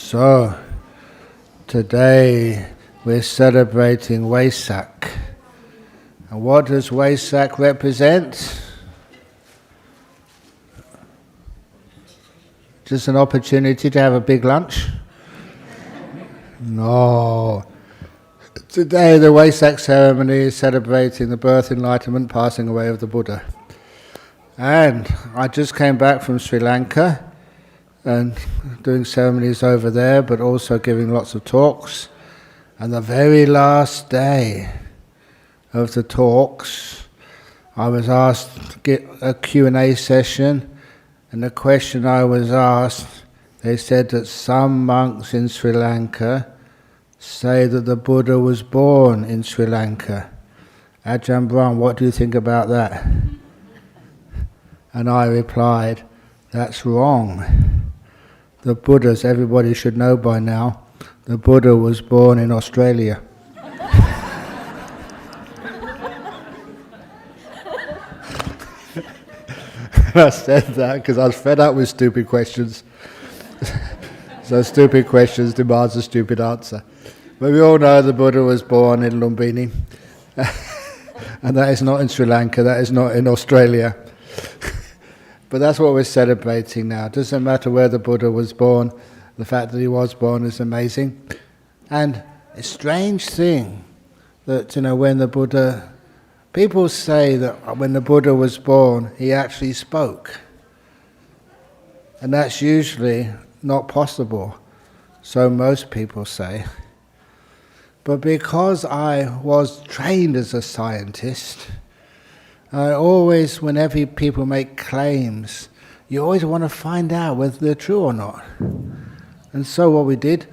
So, today we're celebrating Vesak. And what does Vesak represent? Just an opportunity to have a big lunch? No. Today the Vesak ceremony is celebrating the birth, enlightenment, passing away of the Buddha. And I just came back from Sri Lanka and doing ceremonies over there, but also giving lots of talks. And the very last day of the talks, I was asked to get a Q&A session, and the question I was asked, they said that some monks in Sri Lanka say that the Buddha was born in Sri Lanka. Ajahn Brahm, what do you think about that? And I replied, that's wrong. The Buddhas, everybody should know by now, the Buddha was born in Australia. I said that because I was fed up with stupid questions. So stupid questions demands a stupid answer. But we all know the Buddha was born in Lumbini. And that is not in Sri Lanka, that is not in Australia. But that's what we're celebrating now. It doesn't matter where the Buddha was born, the fact that he was born is amazing. And a strange thing that, when the Buddha... People say that when the Buddha was born, he actually spoke. And that's usually not possible, so most people say. But because I was trained as a scientist, I always, whenever people make claims, you always want to find out whether they're true or not. And so what we did,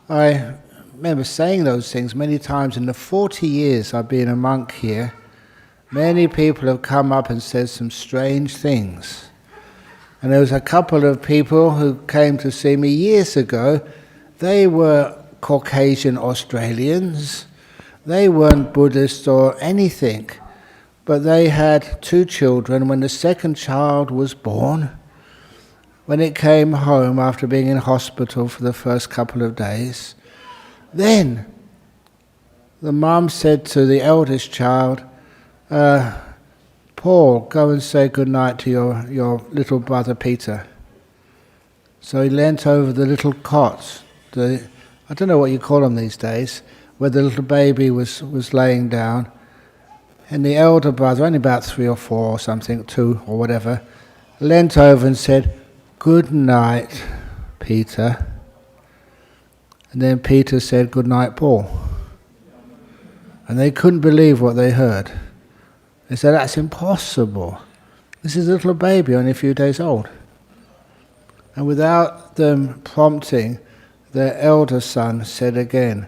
I remember saying those things many times. In the 40 years I've been a monk here, many people have come up and said some strange things. And there was a couple of people who came to see me years ago. They were Caucasian Australians. They weren't Buddhist or anything. But they had 2 children. When the second child was born, when it came home after being in hospital for the first couple of days, then the mum said to the eldest child, Paul, go and say good night to your little brother Peter. So he leant over the little cot, I don't know what you call them these days, where the little baby was laying down. And the elder brother, only about 3 or 4 or something, 2 or whatever, leant over and said, good night, Peter. And then Peter said, good night, Paul. And they couldn't believe what they heard. They said, that's impossible. This is a little baby, only a few days old. And without them prompting, their elder son said again,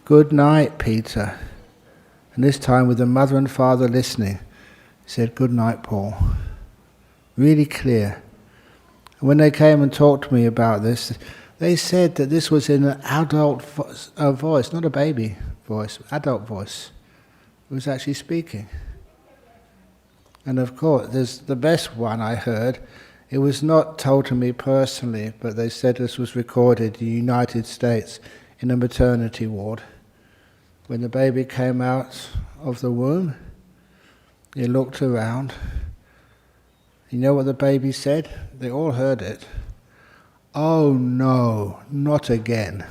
good night, Peter. And this time with the mother and father listening, he said, good night, Paul. Really clear. And when they came and talked to me about this, they said that this was in an adult voice, not a baby voice, adult voice. It was actually speaking. And of course, there's the best one I heard. It was not told to me personally, but they said this was recorded in the United States in a maternity ward. When the baby came out of the womb, he looked around. You know what the baby said? They all heard it. Oh no, not again.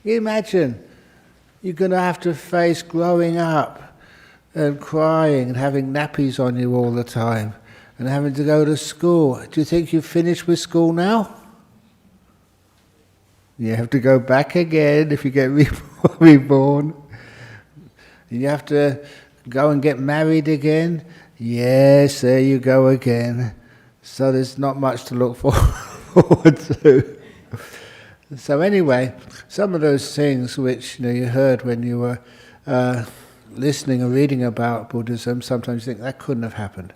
You imagine, you're going to have to face growing up and crying and having nappies on you all the time and having to go to school. Do you think you've finished with school now? You have to go back again if you get reborn. You have to go and get married again. Yes, there you go again. So there's not much to look forward to. So anyway, some of those things which you heard when you were listening or reading about Buddhism, sometimes you think that couldn't have happened.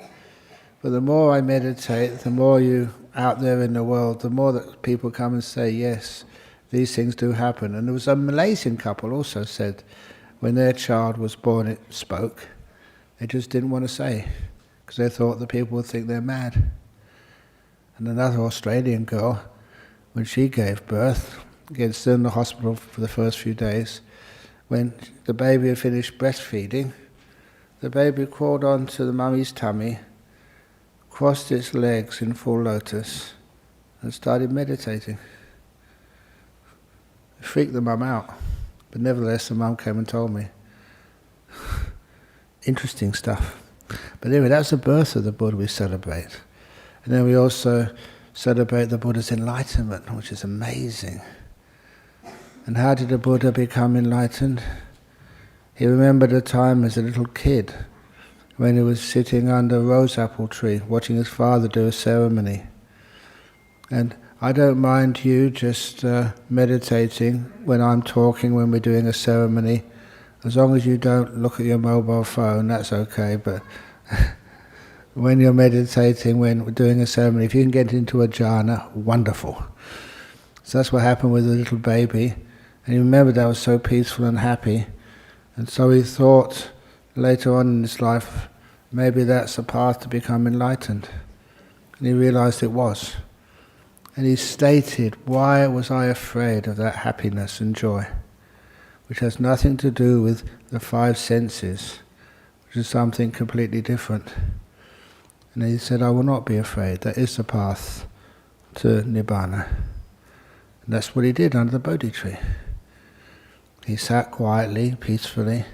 But the more I meditate, the more you out there in the world, the more that people come and say, yes, these things do happen. And there was a Malaysian couple also said, when their child was born, it spoke. They just didn't want to say, because they thought the people would think they're mad. And another Australian girl, when she gave birth, again still in the hospital for the first few days, when the baby had finished breastfeeding, the baby crawled onto the mummy's tummy, crossed its legs in full lotus, and started meditating. It freaked the mum out, but nevertheless the mum came and told me. Interesting stuff. But anyway, that's the birth of the Buddha we celebrate. And then we also celebrate the Buddha's enlightenment, which is amazing. And how did the Buddha become enlightened? He remembered a time as a little kid when he was sitting under a rose apple tree watching his father do a ceremony. And I don't mind you just meditating when I'm talking, when we're doing a ceremony. As long as you don't look at your mobile phone, that's okay. But when you're meditating, when we're doing a ceremony, if you can get into a jhana, wonderful. So that's what happened with the little baby. And he remembered that was so peaceful and happy. And so he thought later on in his life, maybe that's a path to become enlightened. And he realized it was. And he stated, why was I afraid of that happiness and joy, which has nothing to do with the five senses, which is something completely different. And he said, I will not be afraid. That is the path to Nibbana. And that's what he did under the Bodhi tree. He sat quietly, peacefully,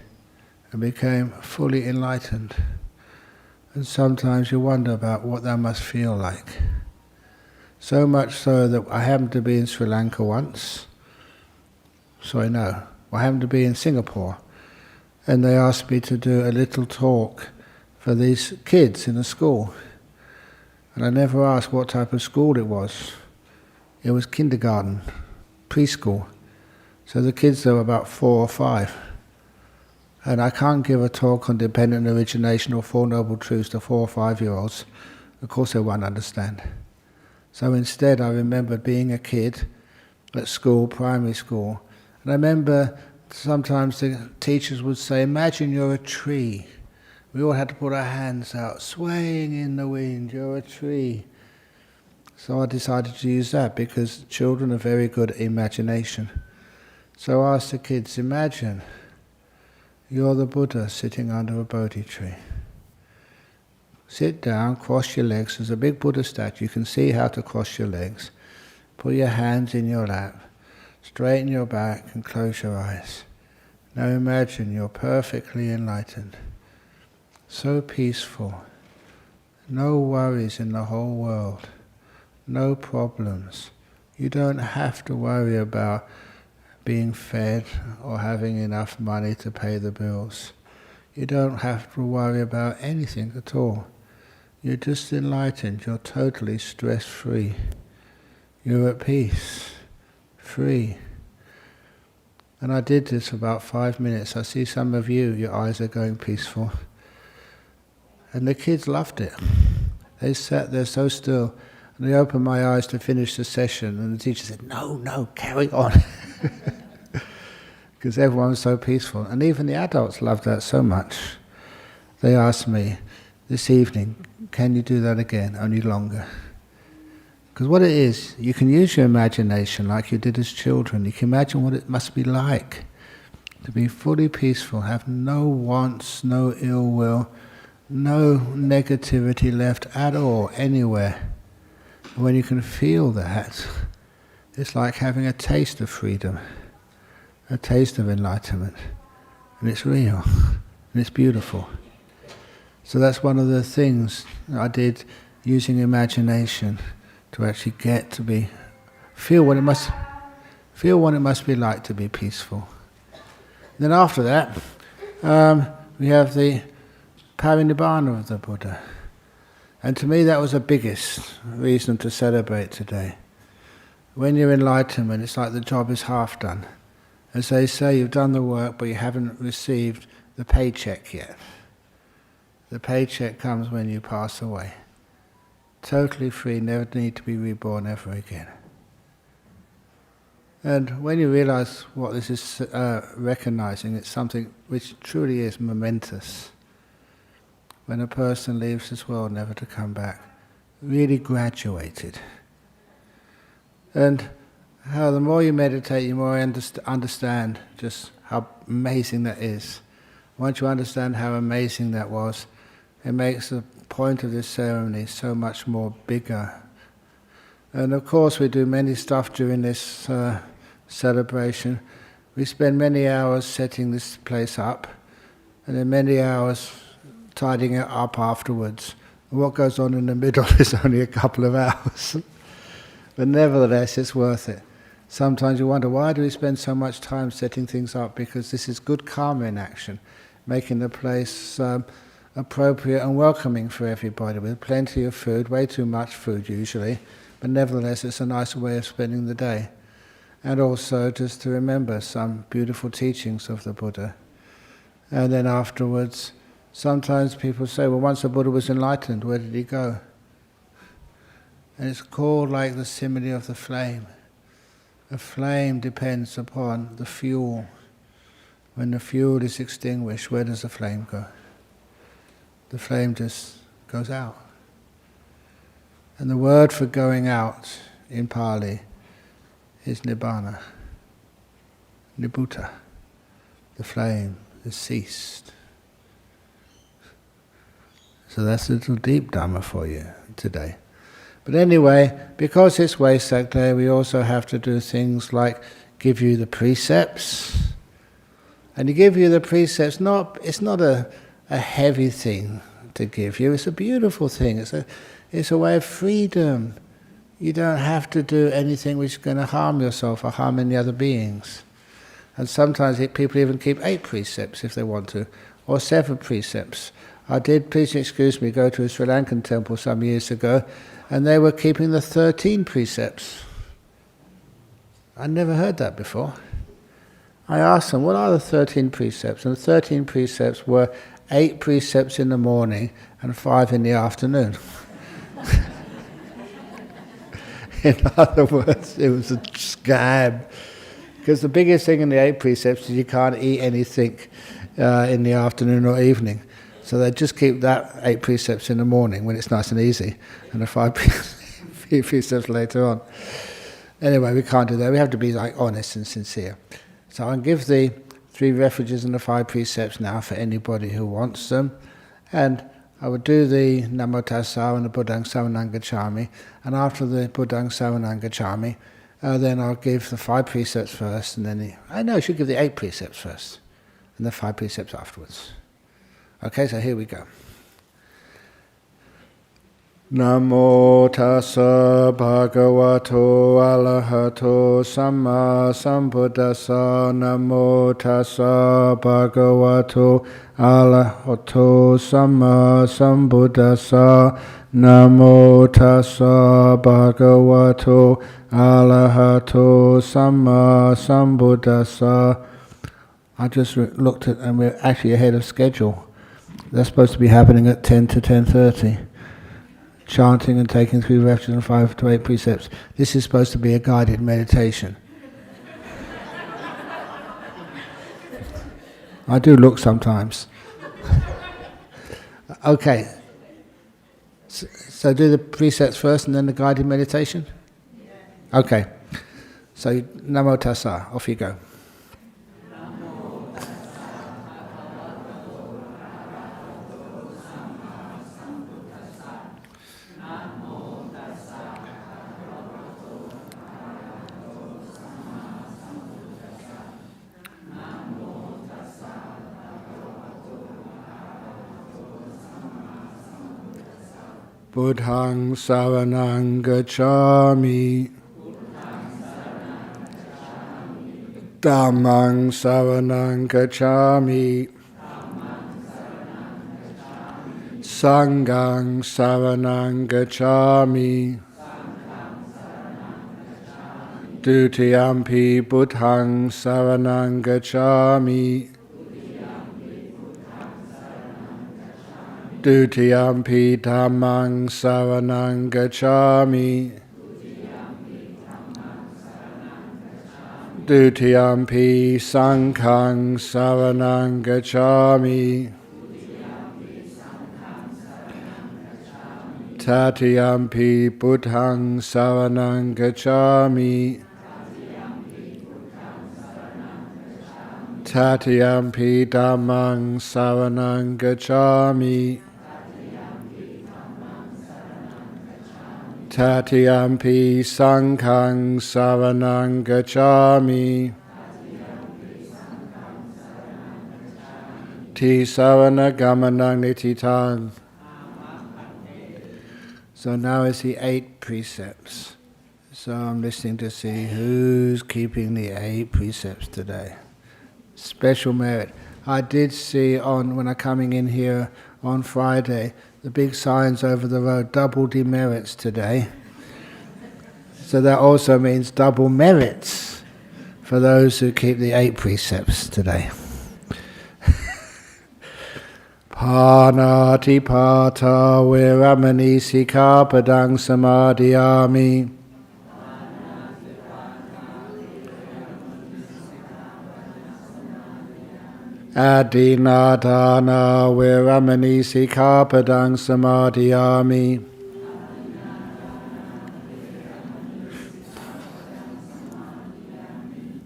and became fully enlightened. And sometimes you wonder about what that must feel like. So much so that I happened to be in Sri Lanka once. I happened to be in Singapore, and they asked me to do a little talk for these kids in a school. And I never asked what type of school it was. It was kindergarten, preschool. So the kids there were about 4 or 5. And I can't give a talk on dependent origination or Four Noble Truths to 4 or 5-year-olds. Of course they won't understand. So instead I remember being a kid at school, primary school. And I remember sometimes the teachers would say, imagine you're a tree. We all had to put our hands out, swaying in the wind, you're a tree. So I decided to use that because children are very good at imagination. So I asked the kids, imagine you're the Buddha sitting under a Bodhi tree. Sit down, cross your legs. There's a big Buddha statue. You can see how to cross your legs. Put your hands in your lap. Straighten your back and close your eyes. Now imagine you're perfectly enlightened. So peaceful. No worries in the whole world. No problems. You don't have to worry about being fed or having enough money to pay the bills. You don't have to worry about anything at all. You're just enlightened. You're totally stress-free. You're at peace, free. And I did this for about 5 minutes. I see some of you, your eyes are going peaceful. And the kids loved it. They sat there so still. And I opened my eyes to finish the session, and the teacher said, no, carry on. Because everyone was so peaceful. And even the adults loved that so much. They asked me, this evening, can you do that again, only longer? Because what it is, you can use your imagination like you did as children. You can imagine what it must be like to be fully peaceful, have no wants, no ill will, no negativity left at all, anywhere. When you can feel that, it's like having a taste of freedom, a taste of enlightenment. And it's real, and it's beautiful. So that's one of the things I did using imagination to actually get to feel what it must be like to be peaceful. Then after that, we have the parinibbana of the Buddha. And to me that was the biggest reason to celebrate today. When you're enlightenment, it's like the job is half done. As they say, you've done the work, but you haven't received the paycheck yet. The paycheck comes when you pass away. Totally free, never need to be reborn ever again. And when you realize what this is recognizing, it's something which truly is momentous. When a person leaves this world never to come back, really graduated. And how the more you meditate, you more understand just how amazing that is. Once you understand how amazing that was, it makes the point of this ceremony so much more bigger. And of course we do many stuff during this celebration. We spend many hours setting this place up, and then many hours tidying it up afterwards. And what goes on in the middle is only a couple of hours. But nevertheless, it's worth it. Sometimes you wonder, why do we spend so much time setting things up? Because this is good karma in action, making the place appropriate and welcoming for everybody, with plenty of food, way too much food usually, but nevertheless it's a nice way of spending the day. And also just to remember some beautiful teachings of the Buddha. And then afterwards, sometimes people say, well, once the Buddha was enlightened, where did he go? And it's called like the simile of the flame. A flame depends upon the fuel. When the fuel is extinguished, where does the flame go? The flame just goes out. And the word for going out in Pali is nibbana, nibbuta. The flame has ceased. So that's a little deep Dhamma for you today. But anyway, because it's Vesak Day, we also have to do things like give you the precepts. And to give you the precepts, it's not a heavy thing to give you, it's a beautiful thing. It's a way of freedom. You don't have to do anything which is going to harm yourself or harm any other beings. And sometimes people even keep 8 precepts if they want to, or 7 precepts. I did, please excuse me, go to a Sri Lankan temple some years ago, and they were keeping the 13 precepts. I'd never heard that before. I asked them, what are the 13 precepts? And the 13 precepts were 8 precepts in the morning and 5 in the afternoon. In other words, it was a scam. Because the biggest thing in the 8 precepts is you can't eat anything in the afternoon or evening. So they just keep that 8 precepts in the morning when it's nice and easy, and the 5 precepts later on. Anyway, we can't do that. We have to be like honest and sincere. So I'll give the 3 refuges and the 5 precepts now for anybody who wants them. And I would do the Namo Tassa and the Buddhaṃ Saranang Gacchāmi, and after the Buddhaṃ Saranang Gacchāmi, then I'll give the 5 precepts first, and then I should give the 8 precepts first, and the 5 precepts afterwards. Okay, so here we go. Namo tassa bhagavato arahato samma sambuddhassa. Namo tassa bhagavato arahato samma sambuddhassa. Namo tassa bhagavato arahato samma sambuddhassa. I just looked at, and we're actually ahead of schedule. That's supposed to be happening at 10 to 10:30. Chanting and taking 3 refuges and 5 to 8 precepts. This is supposed to be a guided meditation. I do look sometimes. Okay. So do the precepts first and then the guided meditation? Okay. So Namo Tassa, off you go. Buddhaṃ saranang gacchāmi. Dhammāṃ saranang gacchāmi. Sanghaṃ saranang gacchāmi. Dutiyampi Buddhaṃ saranang gacchāmi. Dutiyampi Dhammāṃ saranang gacchāmi. Dutiyampi Sanghaṃ saranang gacchāmi. Tatiyampi Buddhang Saranang Gacchami. Tatiyampi Dhammang Saranang Gacchami. Tatiyampi Sanghang Saranang Gacchami. Ti Sarana Gamanang Nititang. So now is the 8 precepts. So I'm listening to see who's keeping the 8 precepts today. Special merit. I did see when I'm coming in here on Friday, the big signs over the road, double demerits today. So that also means double merits for those who keep the 8 precepts today. Panati pata viramani sikkhapadang samadhiyami. Adinadana viramani sikkhapadang samadhiyami.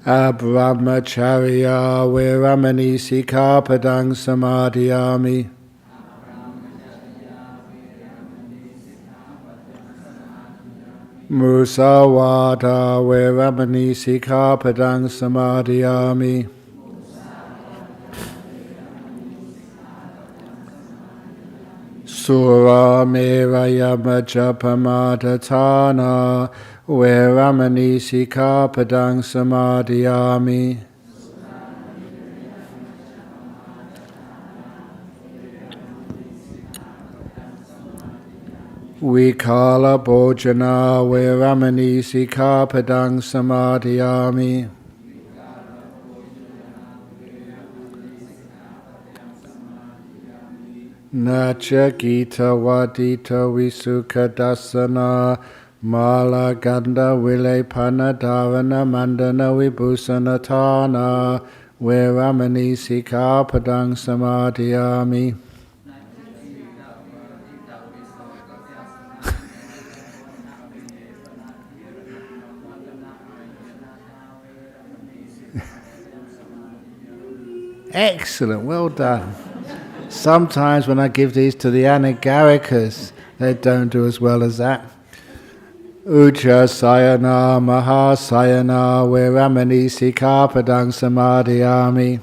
Abrahmacharya viramani sikkhapadang samadhiyami. Musawada viramani sikkhapadang samadhiyami. Sura meraya majapamadhatana viramani sikkhapadang samadhiyami. Vikala bhojana viramani sikkhapadang samadhiyami. Nacha gita vadita visuka dasana mala ganda vilepana dharana mandana vibhusanatana viramani sikkhapadang samadhiyami. Excellent, well done. Sometimes when I give these to the anagarikas, they don't do as well as that. Ucha sayana mahasayana viramani sikkhapadang samadhiyami.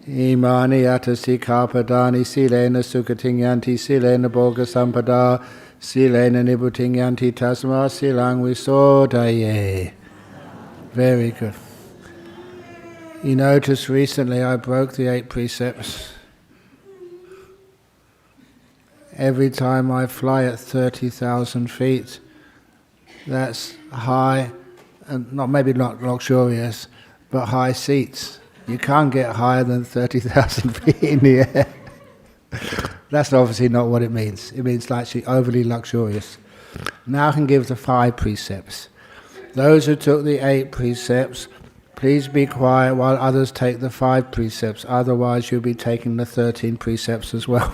Imani yata sikkhapadani silena sukatinyanti silena bhoga sampada silena nibutinyanti tasma silang visodaye. Very good. You noticed recently I broke the 8 precepts. Every time I fly at 30,000 feet, that's high, and maybe not luxurious, but high seats. You can't get higher than 30,000 feet in the air. That's obviously not what it means. It means actually overly luxurious. Now I can give the 5 precepts. Those who took the 8 precepts, please be quiet while others take the 5 precepts. Otherwise you'll be taking the 13 precepts as well.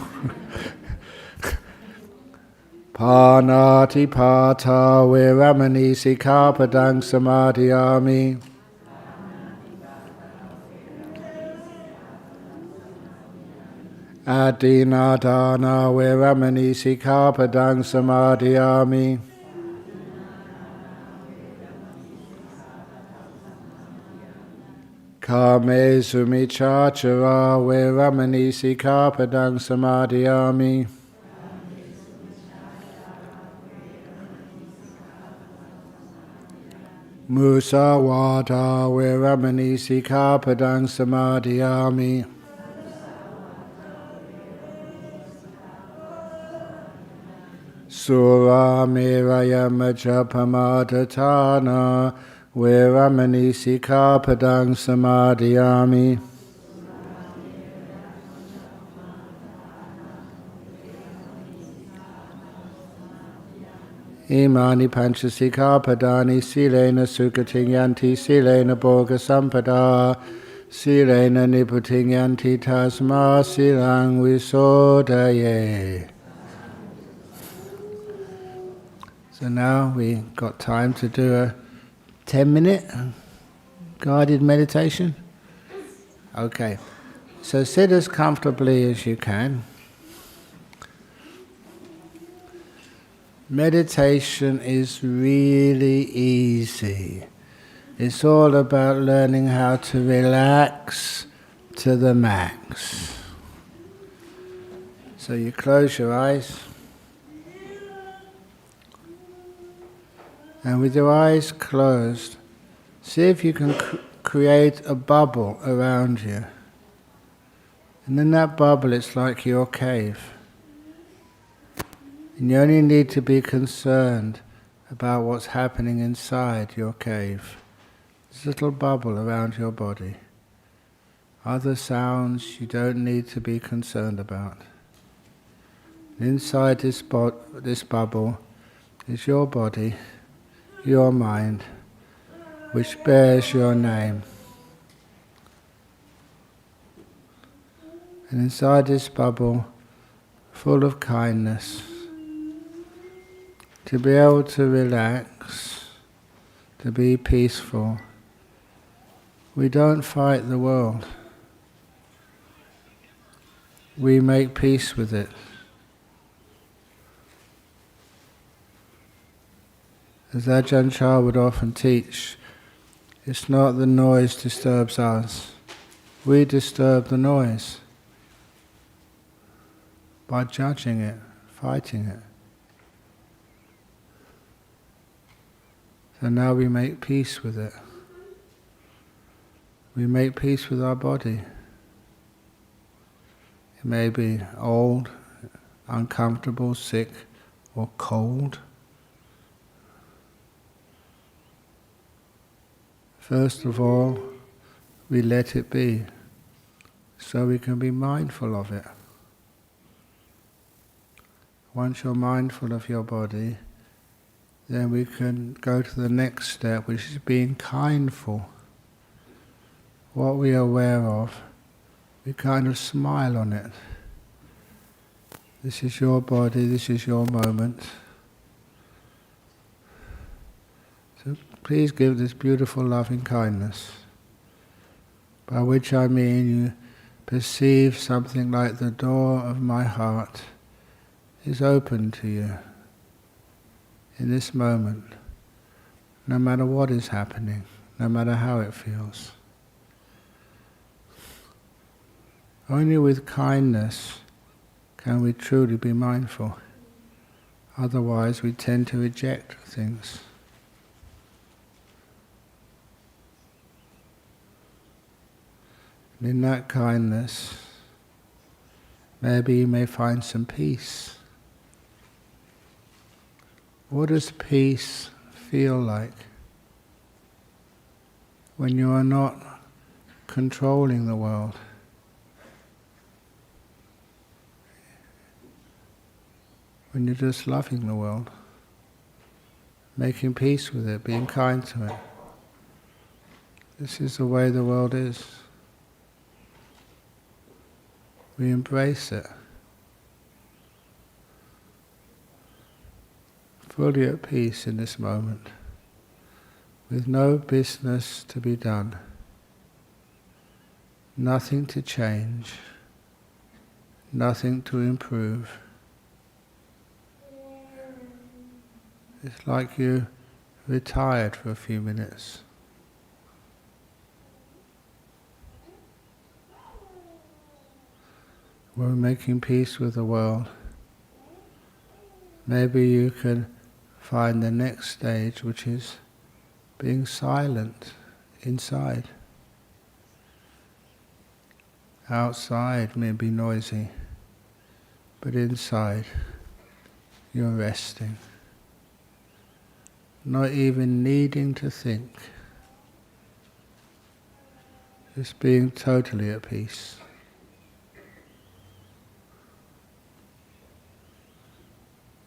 Panati pata viramani sikkhapadang samadhiyami. Adinadana viramani sikkhapadang samadhiyami. Kame sumichachara viramani sikkhapadang samadhiyami. Musawada viramani sikkhapadang samadhiyami. Sura meraya majapamadhatana viramani sikkhapadang samadhiyami. Imani pancha sikkhapadani silena sukatinyanti silena bhoga sampada Sirena niputinyanti tasma sirang visodaye. So now we got time to do a 10-minute guided meditation. Okay, so sit as comfortably as you can. Meditation is really easy. It's all about learning how to relax to the max. So you close your eyes, and with your eyes closed, see if you can create a bubble around you. And in that bubble it's like your cave. And you only need to be concerned about what's happening inside your cave. This little bubble around your body. Other sounds you don't need to be concerned about. Inside this bubble is your body, your mind, which bears your name. And inside this bubble, full of kindness, to be able to relax, to be peaceful, we don't fight the world. We make peace with it. As Ajahn Brahm would often teach, it's not the noise disturbs us. We disturb the noise by judging it, fighting it. So now we make peace with it. We make peace with our body. It may be old, uncomfortable, sick, or cold. First of all, we let it be, so we can be mindful of it. Once you're mindful of your body, then we can go to the next step, which is being kindful. What we are aware of, we kind of smile on it. This is your body, this is your moment. So please give this beautiful loving kindness, by which I mean you perceive something like the door of my heart is open to you in this moment, no matter what is happening, no matter how it feels. Only with kindness can we truly be mindful. Otherwise we tend to reject things. And in that kindness, maybe you may find some peace. What does peace feel like when you are not controlling the world? When you're just loving the world, making peace with it, being kind to it. This is the way the world is. We embrace it. Fully at peace in this moment, with no business to be done, nothing to change, nothing to improve. It's like you retired for a few minutes. We're making peace with the world. Maybe you can find the next stage, which is being silent inside. Outside may be noisy, but inside you're resting. Not even needing to think. Just being totally at peace.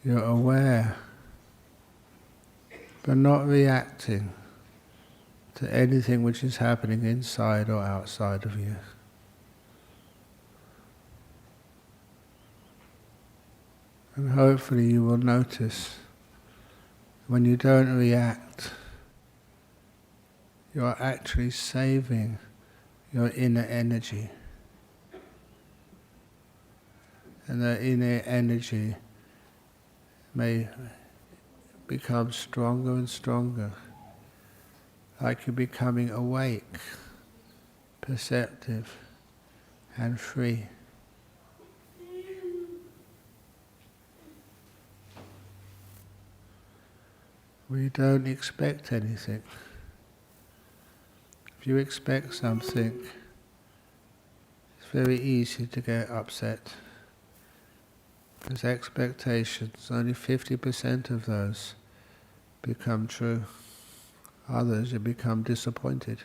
You're aware, but not reacting to anything which is happening inside or outside of you. And hopefully you will notice when you don't react, you are actually saving your inner energy. And that inner energy may become stronger and stronger, like you're becoming awake, perceptive, and free. We don't expect anything. If you expect something, it's very easy to get upset. Because expectations, only 50% of those become true. Others, you become disappointed.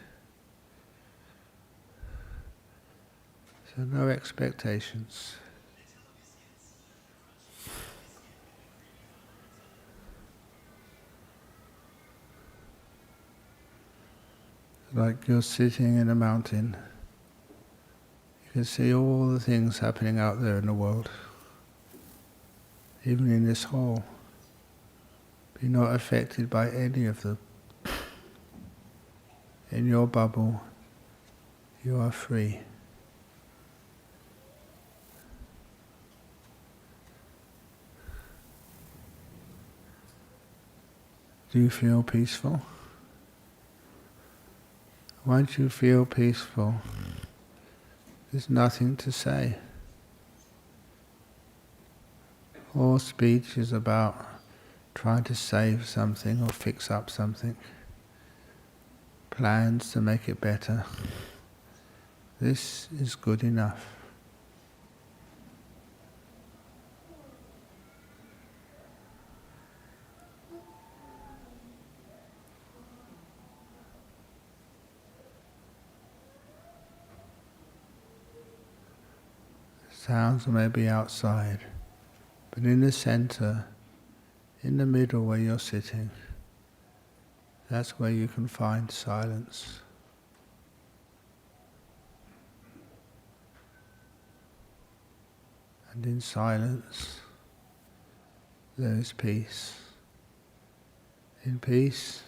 So no expectations. Like you're sitting in a mountain, you can see all the things happening out there in the world, even in this hall. Be not affected by any of them. In your bubble, you are free. Do you feel peaceful? Once you feel peaceful, there's nothing to say. All speech is about trying to save something or fix up something. Plans to make it better. This is good enough. Sounds may be outside, but in the center, in the middle where you're sitting, that's where you can find silence. And in silence, there is peace. In peace,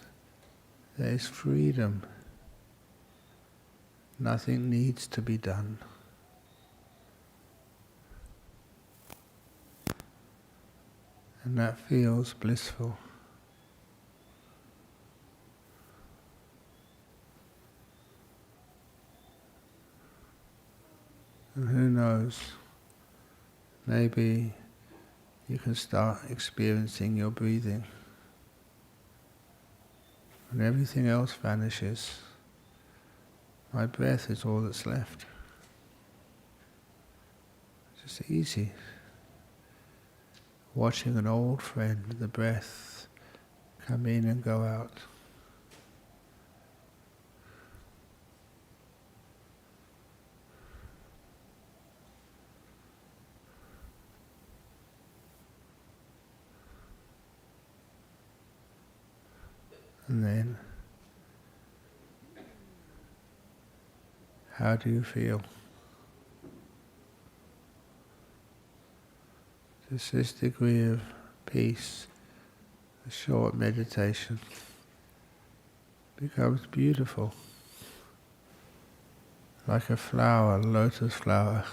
there is freedom. Nothing needs to be done. And that feels blissful. And who knows, maybe you can start experiencing your breathing. When everything else vanishes, my breath is all that's left. It's just easy. Watching an old friend, the breath come in and go out. And then, how do you feel? Just this degree of peace, a short meditation, becomes beautiful. Like a flower, a lotus flower,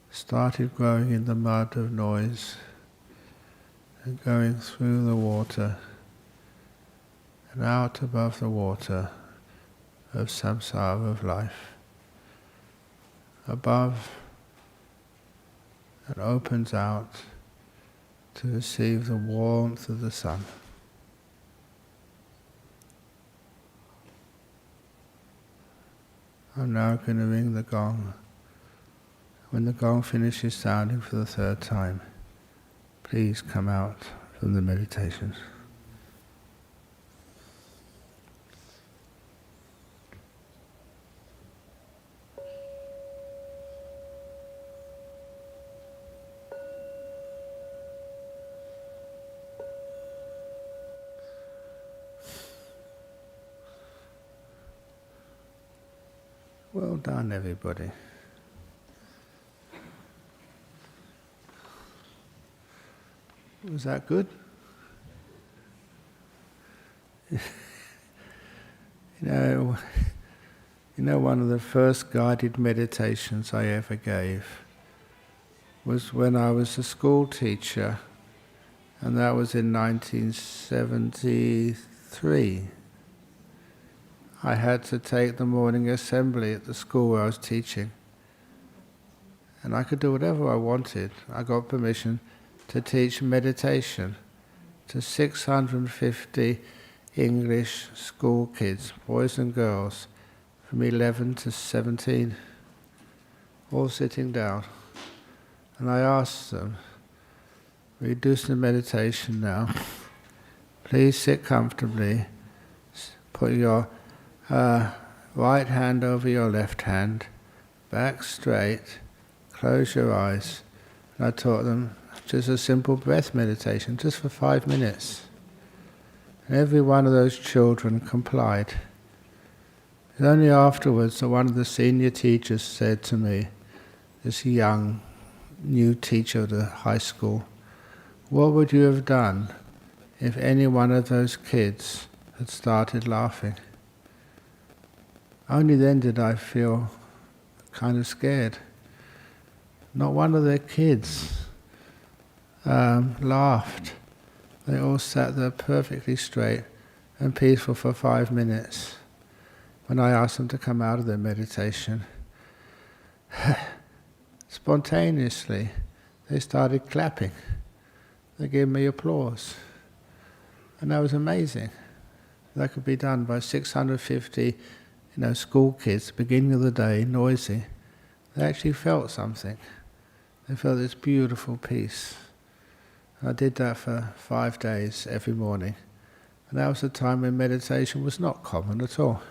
started growing in the mud of noise and going through the water and out above the water of samsara of life. Above, and opens out to receive the warmth of the sun. I'm now going to ring the gong. When the gong finishes sounding for the third time, please come out from the meditation. Well done, everybody. Was that good? You know, one of the first guided meditations I ever gave was when I was a school teacher, and that was in 1973. I had to take the morning assembly at the school where I was teaching, and I could do whatever I wanted. I got permission to teach meditation to 650 English school kids, boys and girls, from 11 to 17, all sitting down. And I asked them, we do some meditation now. Please sit comfortably, put your right hand over your left hand, back straight, close your eyes. And I taught them just a simple breath meditation, just for 5 minutes. And every one of those children complied. And only afterwards that one of the senior teachers said to me, this young, new teacher of the high school, what would you have done if any one of those kids had started laughing? Only then did I feel kind of scared. Not one of their kids laughed. They all sat there perfectly straight and peaceful for 5 minutes. When I asked them to come out of their meditation, spontaneously they started clapping. They gave me applause. And that was amazing. That could be done by 650 school kids, beginning of the day, noisy. They actually felt something. They felt this beautiful peace. I did that for 5 days every morning. And that was a time when meditation was not common at all.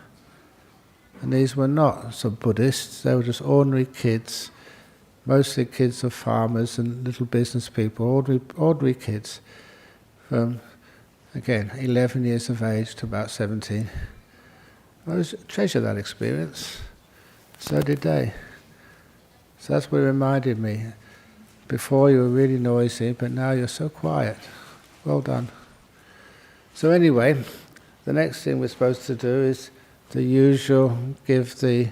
And these were not some Buddhists, they were just ordinary kids, mostly kids of farmers and little business people, ordinary kids from, again, 11 years of age to about 17. I treasure that experience. So did they. So that's what reminded me. Before you were really noisy, but now you're so quiet. Well done. So anyway, the next thing we're supposed to do is the usual, give the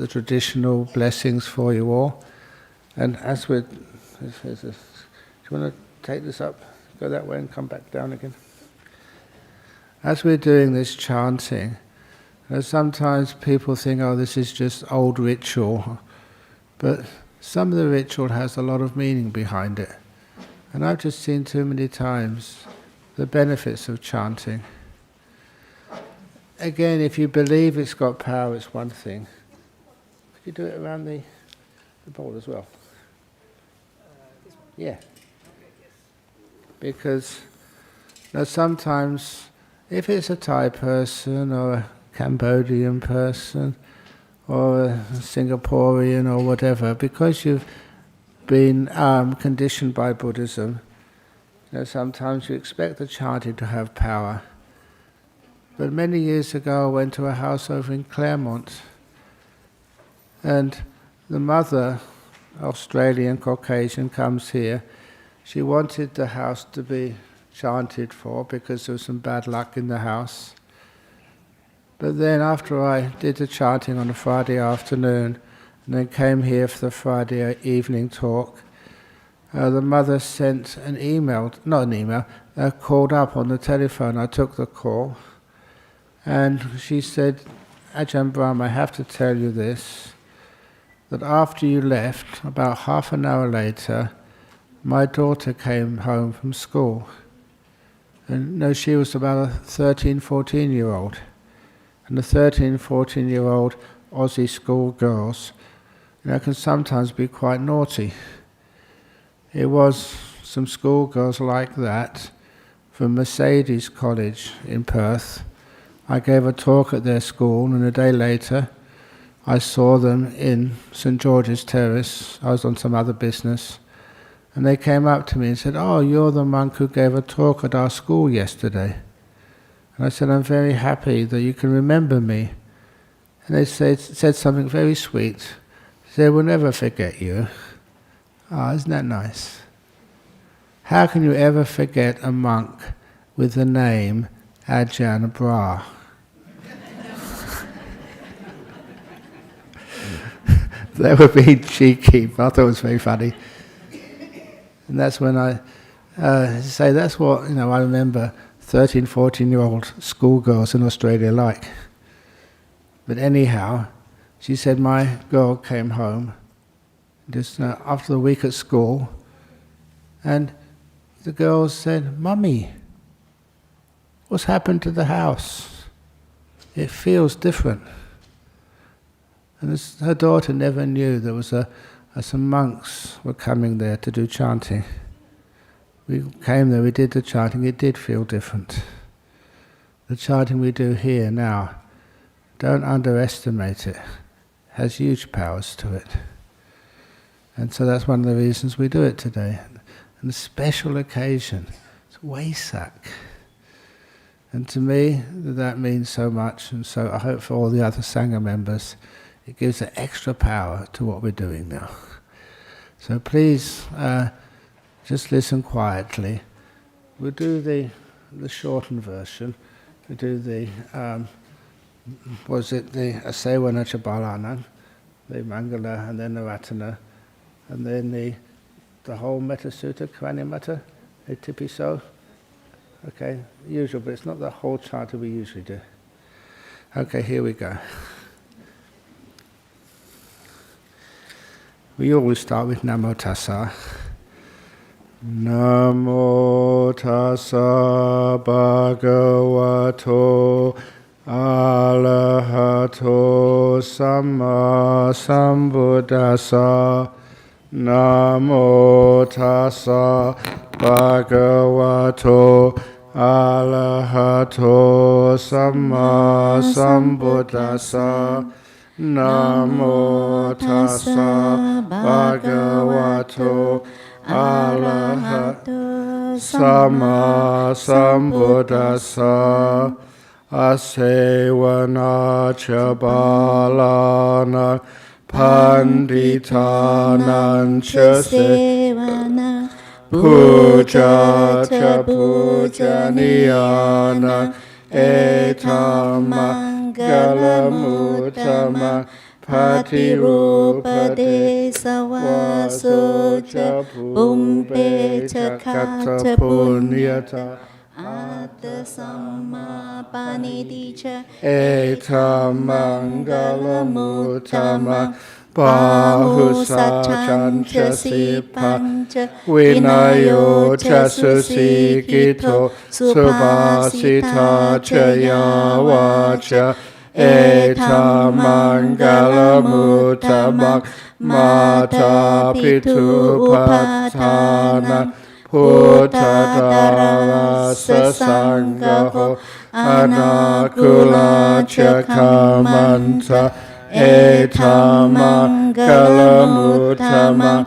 traditional blessings for you all. And as we're... do you want to take this up? Go that way and come back down again. As we're doing this chanting, sometimes people think, oh, this is just old ritual. But some of the ritual has a lot of meaning behind it. And I've just seen too many times the benefits of chanting. Again, if you believe it's got power, it's one thing. Could you do it around the bowl as well? Yeah. Because sometimes, if it's a Thai person or a Cambodian person or a Singaporean or whatever, because you've been conditioned by Buddhism, sometimes you expect the chanting to have power. But many years ago I went to a house over in Claremont, and the mother, Australian Caucasian, comes here. She wanted the house to be chanted for because there was some bad luck in the house. But then after I did the chanting on a Friday afternoon and then came here for the Friday evening talk, the mother sent an email, called up on the telephone. I took the call and she said, Ajahn Brahm, I have to tell you this, that after you left, about half an hour later, my daughter came home from school. And she was about a 13, 14-year-old. And the 13, 14-year-old Aussie school girls, can sometimes be quite naughty. It was some schoolgirls like that from Mercedes College in Perth. I gave a talk at their school, and a day later I saw them in St George's Terrace. I was on some other business. And they came up to me and said, oh, you're the monk who gave a talk at our school yesterday. And I said, I'm very happy that you can remember me. And they said something very sweet. They will never forget you. Isn't that nice? How can you ever forget a monk with the name Ajahn Brahm? They were being cheeky, but I thought it was very funny. And that's when I say that's what, I remember 13, 14-year-old schoolgirls in Australia like. But anyhow, she said my girl came home just after the week at school, and the girls said, "Mummy, what's happened to the house? It feels different." And her daughter never knew there was some monks were coming there to do chanting. We came there, we did the chanting, it did feel different. The chanting we do here now, don't underestimate it. It has huge powers to it. And so that's one of the reasons we do it today. And a special occasion, it's Vesak. And to me, that means so much, and so I hope for all the other Sangha members, it gives an extra power to what we're doing now. So please, just listen quietly. We'll do the shortened version. We do the, the Asevana Chabalana, the Mangala, and then the Ratana, and then the whole Metta Sutta, Kvanimata, the Tipiso. Okay, usual, but it's not the whole chant that we usually do. Okay, here we go. We always start with Namo Tassa. Namo Tassa Bhagavato Arahato Samma Sambuddhassa. Namo Tassa Bhagavato Arahato Samma Sambuddhassa. Namo Tassa Bhagavato Arahato Samma Sambuddhassa. Asevana Chabalana Panditanan cha sevana puja cha pujaniyana etamangalamuttama Patirupade sawaso cha bumpe cha kata punyata Atta samma paniti cha etamangalamuttama Bahu sachancha sipancha Vinayo cha susikito Subhasita cha yavacha Etamangalamuttama Mata pitu patana Puttadharasa sanghaho Anakula cha kamanta Etamangalamuttama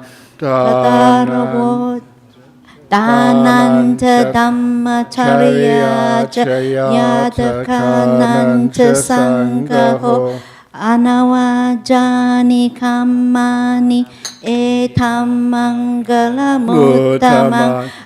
Dhananta Dhammacharya Yadakananta Sanghaho Anavajani Kammani Etamangalamuttama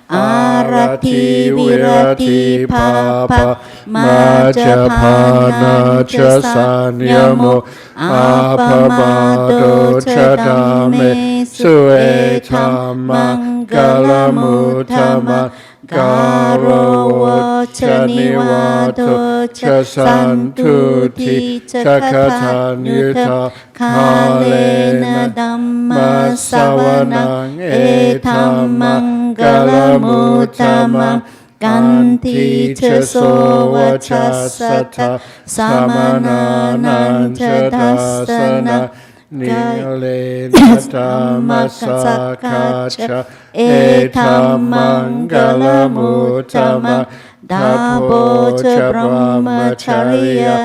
Arati Virati Papa Majapana cha Sanyamo Apamado cha Dhamme Suetamangalamuttama Garawa cha Nivado cha Santuti cha Katanyuta Kalena Dhamma Savanang Etamangalamuttama Ganti cha sova cha sata Samananam cha dasana Nilena Dhamma Sakhacha Etamangalamuttama Dabo cha brahmacharya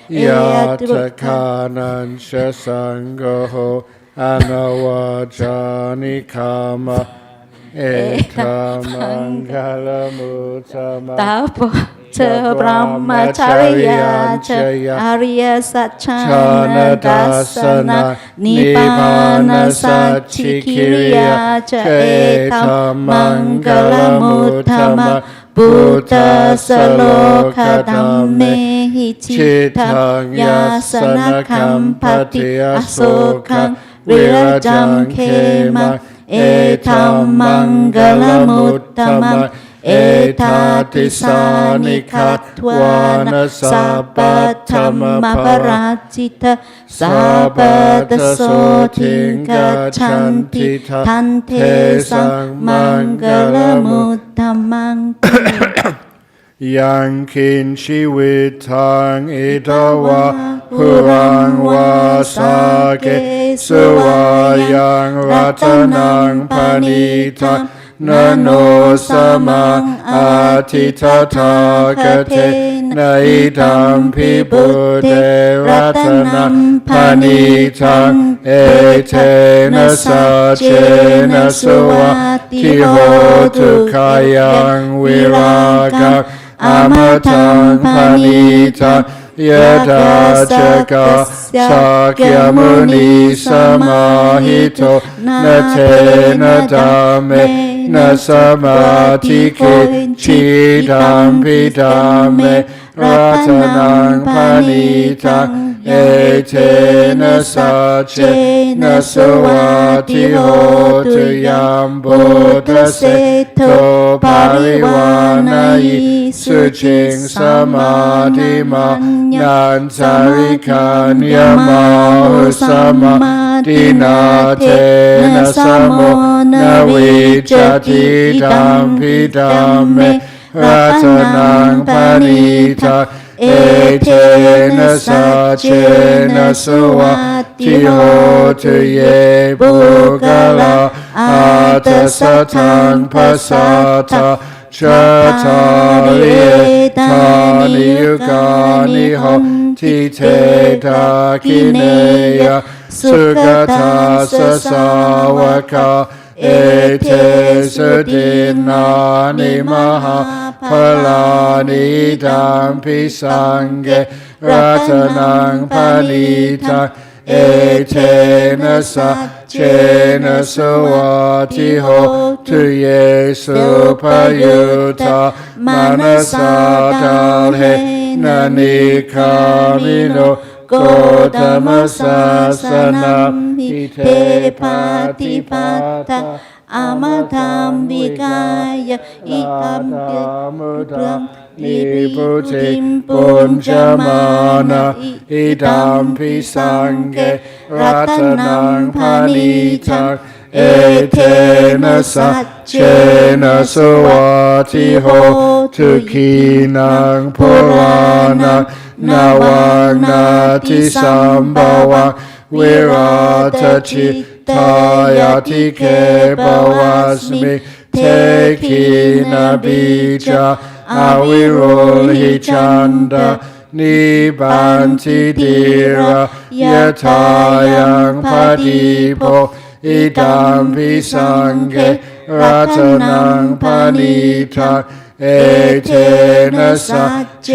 Yatakanan cha sanghaho Anavajani kama Etamangalamuttama เธอพรหมจริยาเธออริยสัจชานดัสสนะนิพพานสัจฉิกิริยาเธอเอธัมมังกลมุตตมะพุทธัสสโลกธัมเมหิจิตังยาสนะคัมปติอโศกังวิรจังเขมังเอธัมมังกลมุตตมะเอธาติสานิคัตถวานะสัพพธัมมปราจิตสัพพะโสทิงกัจฉันติทันเทสังมังกลมุตตมังยังคินชีวิตทางอิตวะหุรังวาสาเกสุวายังรัตนังปณิทังนโนสมังอาทิตถากเทนะอิธัมภิปุเตรัตนังปณิทังเอเทนะสัจเจนะสุวัติโหตุขายังวิรากังอมตังปณิทังยะถาจักขสักยมุนีสมาหิโตนะเทนะธัมเมนะสมาธิเกชิตัมปิธัมเมรัตนังปณิทังเอเทนะสัจเจนะสวัสดิโหตุยัมปุตเสโตภาริวานายิสุจิงสมาธิมานันสาริคัญญมาหุสมาตินาเทนะสมโมนาวิจติธัมปิธัมเมรัตนังปณิทังเอเทนะสัจเจนะสุวัสดิโหตุเยปุกลาอาตัสสะทังภัสสะทาชัตถาริธานิยุกานิโหติเทถาคิเนยสุขทาสสาวกาเอเทสุตินานิมหาพลานิธัมปิสังเกรัตนังปณิทังเอเทนะสัจเจนะสวัสดิโหตุเยสุปยุตตามนัสสะกาเลนะนิคามิโนโกตมัสสะสนัมหิเทปาติปัตตาอามาธัมวิกายะอิตัมปิพุทธนิพุติมปุญจมานะอิธัมปิสังเกรัตนังปณิทังเอเทนะสัจเจนะสุวัสดิโหตุขีนังปุรานังนาวังนาทิสัมภวังวิราชจิตทายาทิเคปวัสมิเทขีนาบิจาอาวิโรหิจันดานิบันติติระยะทายังปฏิโภอิธัมปิสังเกรัตนังปณิทังเอเทนะสัจเจ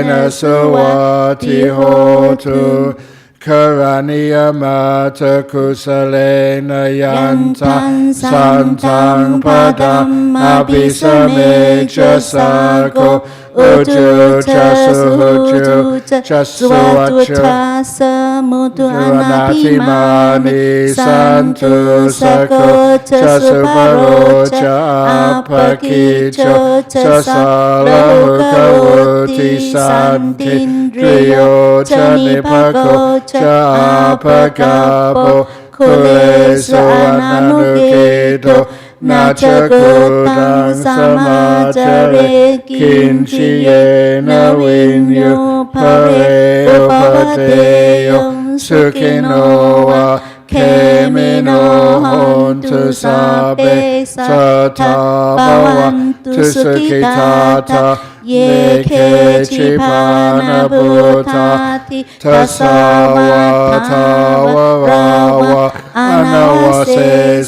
นะสุวัสดิโหตุคารณิยมัตถกุสเลนะยันตังสันตังปะดัมอภิสเมจะสาโกอุจุจะสุหุจุจะสุวัจจะสมุตุอนาทิมานิสันตุสะโกจะสุปโรจะอัปปกิโจจะสาลหุกวุติสันตินริโยจะนิภโกจะอัปปกาโปคุเลสุอนานุเกโตนาชกุตังสมาจเรกินชิเยนะวินโยภเรอุปเตโยสุขิโนวะเขมิโนโหนตุสัพเพสัทธาภวันตุสุขิตาทาเยเคชิพานะพุทธาทิทัสสาวะทาวะราวะอนาวเส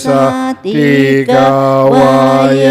สะติกาวาเย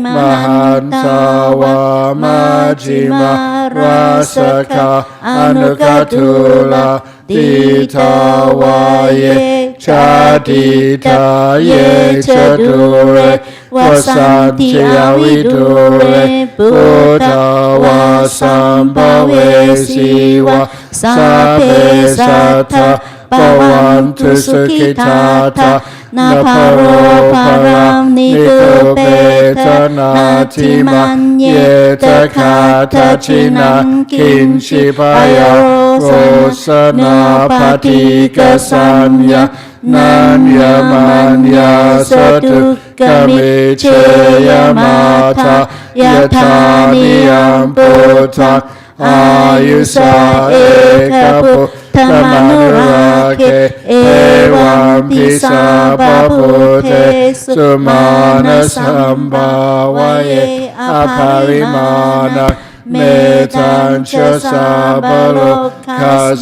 ม Mahantawa Majjhima Rasaka Anukatula Ditawaye Chadita Ye Chadure Vasanti Avidure Buddhawa Sambhave Siva Sabhe Sattha Bhavantu Sukhitata Naparo Param Nikupeta Nati Manyeta Kata Chinan Kinchipaya Rosana Patika Sanya Nanya Manya Sadukka Micheya Mata Yatani Ampota Ayusa Ekapu Tamanurake Evam Pisa Babute Sumana Sambhavaye Aparimana Metancha Sabaloka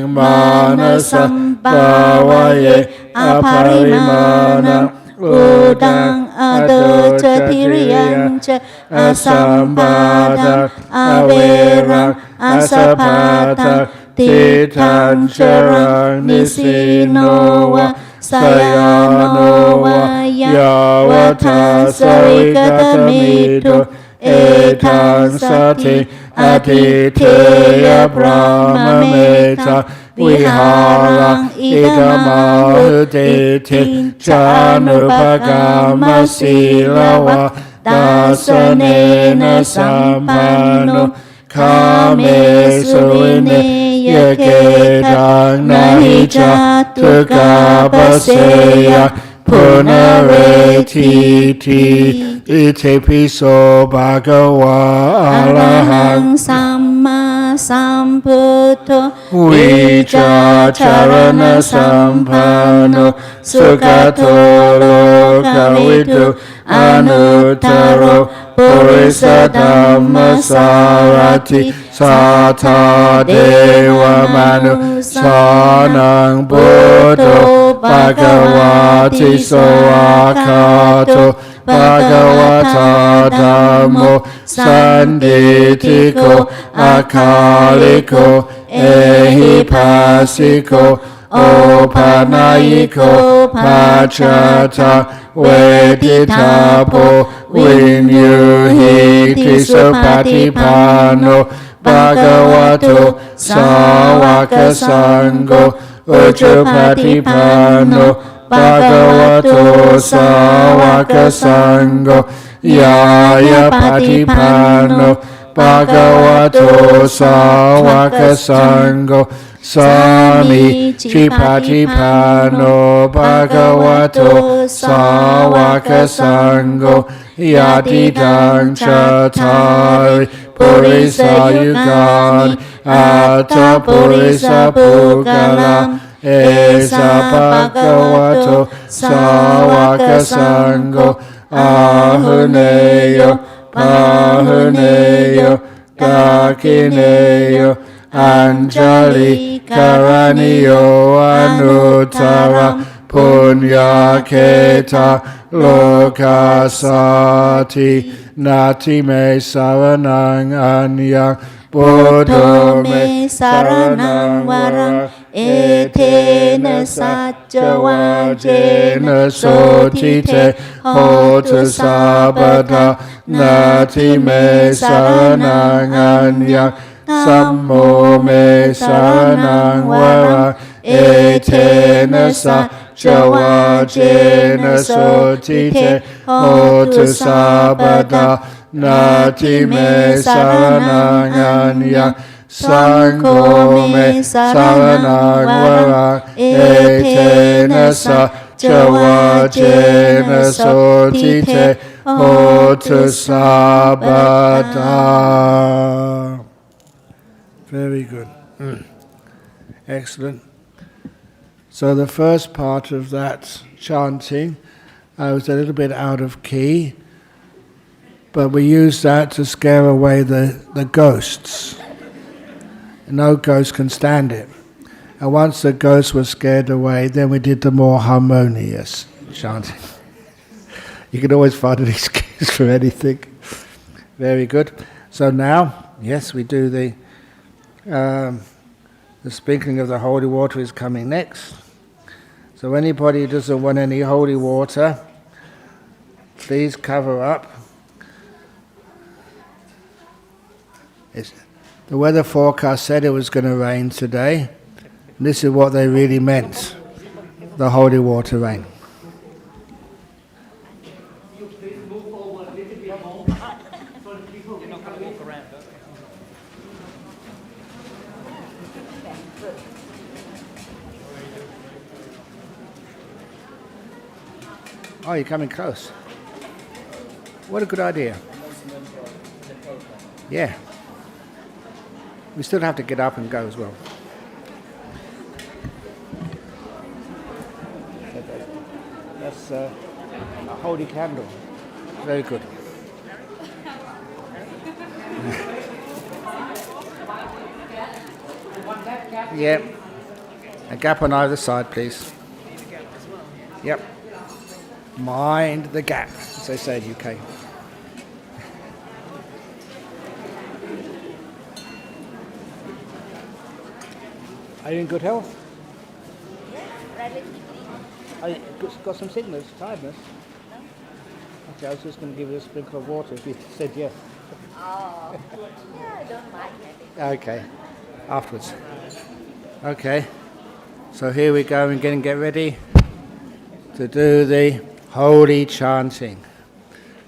Manasa Bhavaye Aparimana Udang Adocha Tiriyancha Asambhada Averang Asapata Titancha Nisinova Sayanova Yavata Sarikatamitu Etang Sati Atiteya Brahma Meta Viharang Idamahutiti Chanupagama Silawa Dasanena Sampano Kame Suine Yeketang Nahicha Tukapaseya Punaretiti Ite piso bhagawa arahang samma sambuddho Vicha charana sampano Sukhato lokavidu Anuttaro Purisa dhamma sarati Sata deva manu Sanang buddho Bhagavati soakato Bhagavata Dhammo Sanditiko Akaliko Ehipasiko Opanayiko Pachata Veditapo Vinyuhiti Supatipano Bhagavato Sawaka Sangho Ujjapatipano Bhagavato Sawaka Sangho Yaya Patipano Bhagavato Sawaka Sangho Sami Chipatipano Bhagavato Sawaka Sangho Yadidang Chatari Purisa Yugani Atta Purisa Pugalam Esa Bhagavato Sawaka Sangho Ahuneyo Pahuneyo Dakineyo Anjali Karaniyo Anuttara Punyaketa Lokasati Nati me saranang anyang Buddho me saranang varang Etena satcavajena sotite hotu sabada Nati me saranang anyang Sammo me saranang varang Etena satcavajena sotite hotu sabada Nati me saranang anyang Sangho me saranang varang Etena satcavajena sotite hotu sabada. Very good. Excellent. So the first part of that chanting, I was a little bit out of key, but we used that to scare away the ghosts. No ghost can stand it. And once the ghosts were scared away, then we did the more harmonious chanting. You can always find an excuse for anything. Very good. So now, yes, we do the sprinkling of the holy water is coming next. So anybody who doesn't want any holy water, please cover up. The weather forecast said it was going to rain today. This is what they really meant, the holy water rain. Oh, you're coming close. What a good idea. Yeah. We still have to get up and go as well. That's a holy candle. Very good. Yeah. A gap on either side, please. Yep. Mind the gap, as they say in the UK. Are you in good health? Yes, relatively. Are you got some sickness, tiredness? No? Okay, I was just going to give you a sprinkle of water if you said yes. Oh, yeah, I don't mind maybe. Okay, afterwards. Okay, so here we go and get ready to do the holy chanting.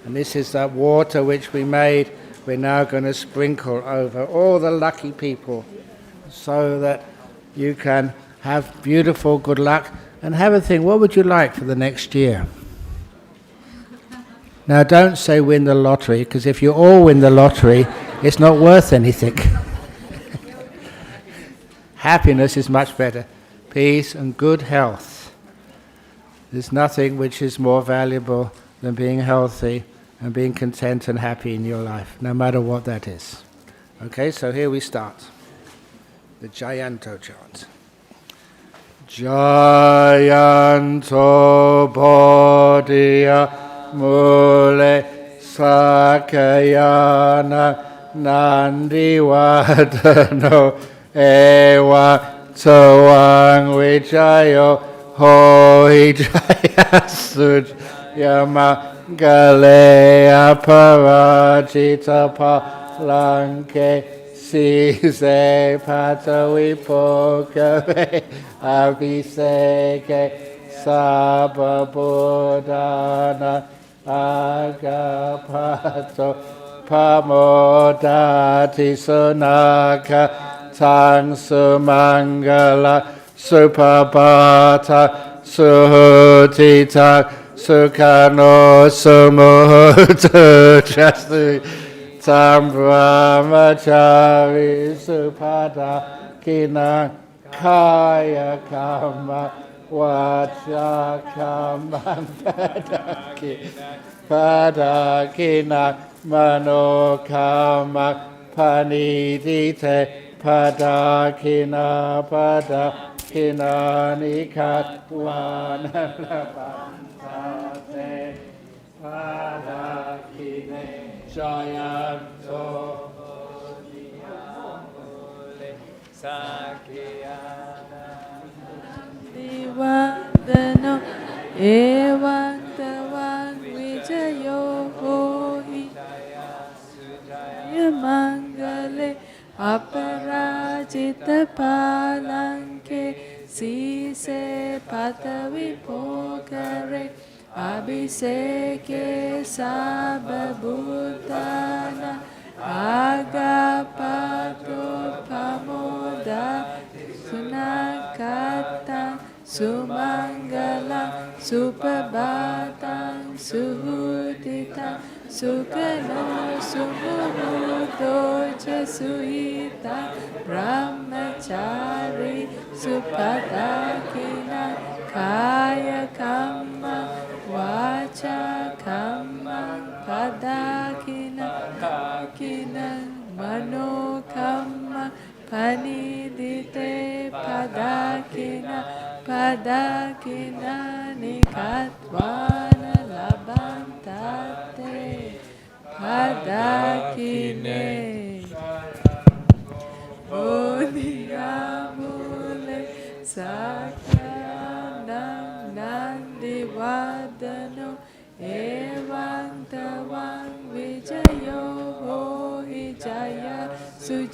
And this is that water which we made, we're now going to sprinkle over all the lucky people so that you can have beautiful good luck and have a think, what would you like for the next year? Now don't say win the lottery, because if you all win the lottery, it's not worth anything. Happiness is much better. Peace and good health. There's nothing which is more valuable than being healthy and being content and happy in your life, no matter what that is. Okay, so here we start. The Jayanto chant. Jayanto bodhiya mule sakayana nandivadano ewa tawang vijayo hoi jayasuj yama galea parajita palanke Sise patavipokave abhiseke sababodhana agapato pamodati sunaka tang sumangala supabata suhutita sukano sumuhutu jastu Tam brahmachari supada kina kaya kama vacha kama padakina mano kama panidite padakina nikatwana labantate padakine Jayanto Sakyana Divadano Evantavan Vijayo Hoi Yamangale Aparajita Palanke Sise Patavipokare Abhiseke sababhutana agapato pamoda sunakata sumangala supabhatan suhudita sukano sumuhuto jasuhita brahmachari supadakina kaya kamma Vacha kamma padakina kakina mano kamma panidite padakina nikatwana labantate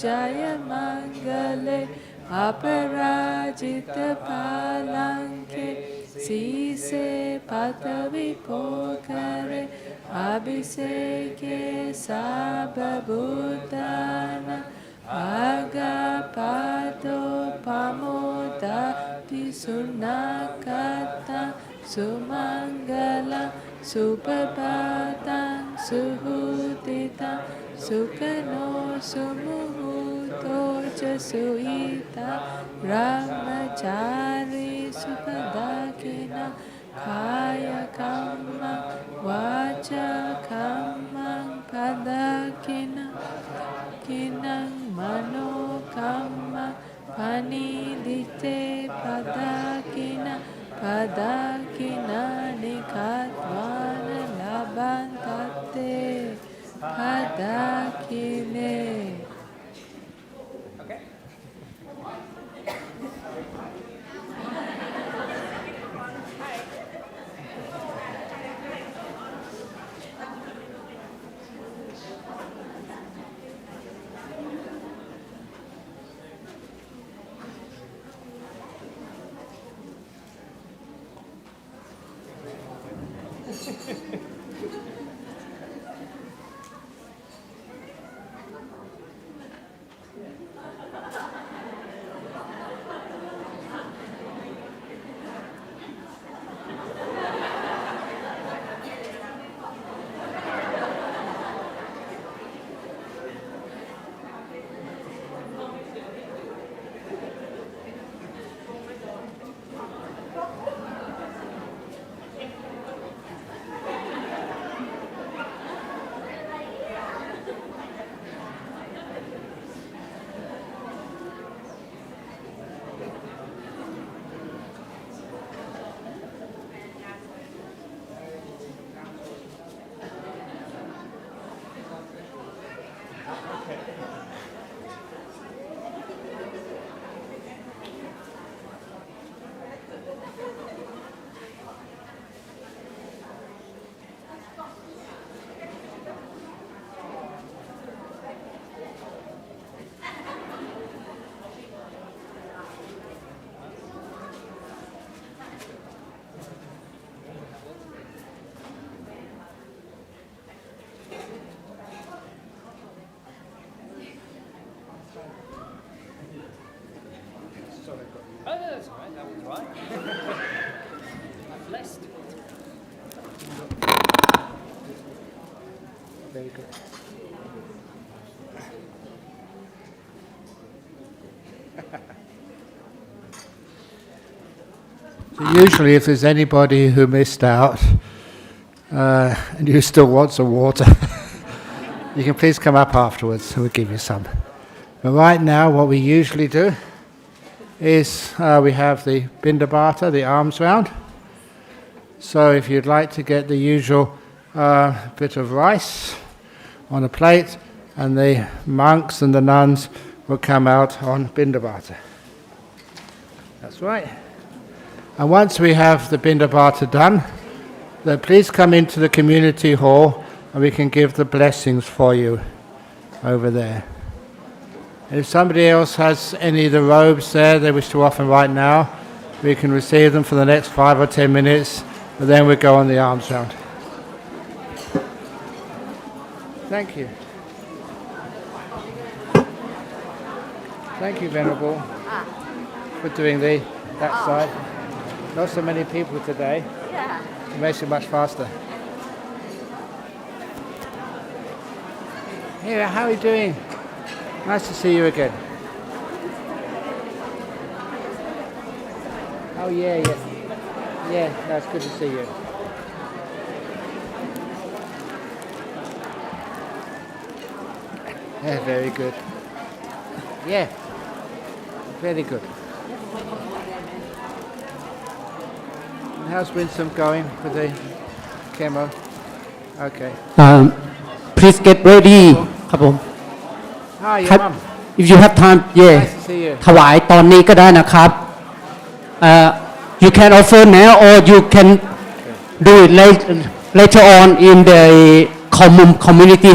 Jaya Mangale Aparajita Palanke Sise Patavi Pokare Abhiseke Sababudana Agapato Pamodati Sunakata Sumangala Supabatan Suhutita Sukano Sumuhuto Jasuita Ramachari Supadakina Kaya Kamma Vacha Kamma Padakina Kinang Mano Kamma Panidite Padakina Padakina Nikatwana Labantate Padakine. Oh, no, that's all right. That was right. I'm blessed. Very good. So usually if there's anybody who missed out and you still want some water, you can please come up afterwards and we'll give you some. But right now what we usually do is we have the Bindabata, the alms round. So if you'd like to get the usual bit of rice on a plate, and the monks and the nuns will come out on Bindabata. That's right. And once we have the Bindabata done, then please come into the community hall and we can give the blessings for you over there. And if somebody else has any of the robes there they wish to offer right now, we can receive them for the next 5 or 10 minutes, and then we'll go on the alms round. Thank you. Thank you, Venerable, for doing that side. Not so many people today. Yeah. It makes it much faster. Hey, how are you doing? Nice to see you again. Oh, yeah. Yeah, no, it's good to see you. Yeah, very good. Yeah, very good. And how's Winsome going with the chemo? Okay. Please get ready ครับผม Hi, your mum. If you have time, yeah. Nice to see you. ถวายตอนนี้ก็ได้นะครับ You can offer now or you can do it later on in the community